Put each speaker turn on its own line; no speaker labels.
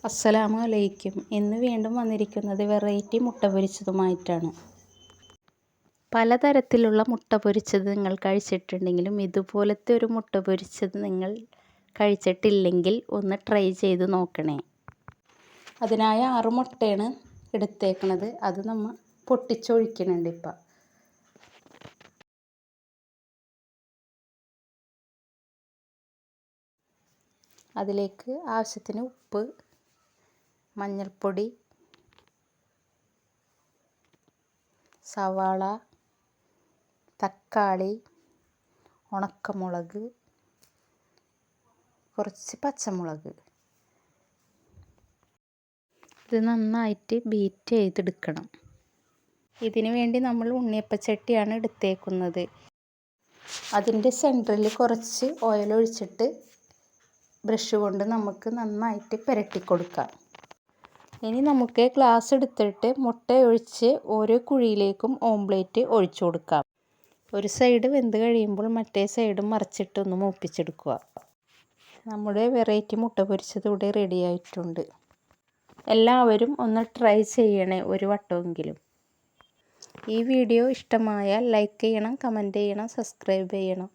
അസ്സലാമു അലൈക്കും. ഇന്ന് വീണ്ടും വന്നിരിക്കുന്നത് വെറൈറ്റി മുട്ട പൊരിച്ചതുമായിട്ടാണ്. പലതരത്തിലുള്ള മുട്ട പൊരിച്ചത് നിങ്ങൾ കഴിച്ചിട്ടുണ്ടെങ്കിലും ഇതുപോലത്തെ ഒരു മുട്ട പൊരിച്ചത് നിങ്ങൾ കഴിച്ചിട്ടില്ലെങ്കിൽ ഒന്ന് ട്രൈ ചെയ്ത് നോക്കണേ. അതിനായി 6 മുട്ടയാണ് എടുത്തേക്കണത്. അത് നമ്മൾ പൊട്ടിച്ചൊഴിക്കുന്നുണ്ട് ഇപ്പം. അതിലേക്ക് ആവശ്യത്തിന് ഉപ്പ്, മഞ്ഞൾപ്പൊടി, സവാള, തക്കാളി, ഉണക്കമുളക്, കുറച്ച് പച്ചമുളക്. ഇത് നന്നായിട്ട് ബീറ്റ് ചെയ്തെടുക്കണം. ഇതിനു വേണ്ടി നമ്മൾ ഉണ്ണിയപ്പച്ചട്ടിയാണ് എടുത്തേക്കുന്നത്. അതിൻ്റെ സെൻറ്ററിൽ കുറച്ച് ഓയിൽ ഒഴിച്ചിട്ട് ബ്രഷ് കൊണ്ട് നമുക്ക് നന്നായിട്ട് പുരട്ടി കൊടുക്കാം. ഇനി നമുക്ക് ഗ്ലാസ് എടുത്തിട്ട് മുട്ട ഒഴിച്ച് ഓരോ കുഴിയിലേക്കും ഓംപ്ലേറ്റ് ഒഴിച്ചു കൊടുക്കാം. ഒരു സൈഡ് വെന്ത് കഴിയുമ്പോൾ മറ്റേ സൈഡും മറിച്ചിട്ട് ഒന്ന് മൂപ്പിച്ചെടുക്കുക. നമ്മുടെ വെറൈറ്റി മുട്ട പൊരിച്ചത് ഇവിടെ റെഡി ആയിട്ടുണ്ട്. എല്ലാവരും ഒന്ന് ട്രൈ ചെയ്യണേ ഒരു വട്ടമെങ്കിലും. ഈ വീഡിയോ ഇഷ്ടമായാൽ ലൈക്ക് ചെയ്യണം, കമൻറ്റ് ചെയ്യണം, സബ്സ്ക്രൈബ് ചെയ്യണം.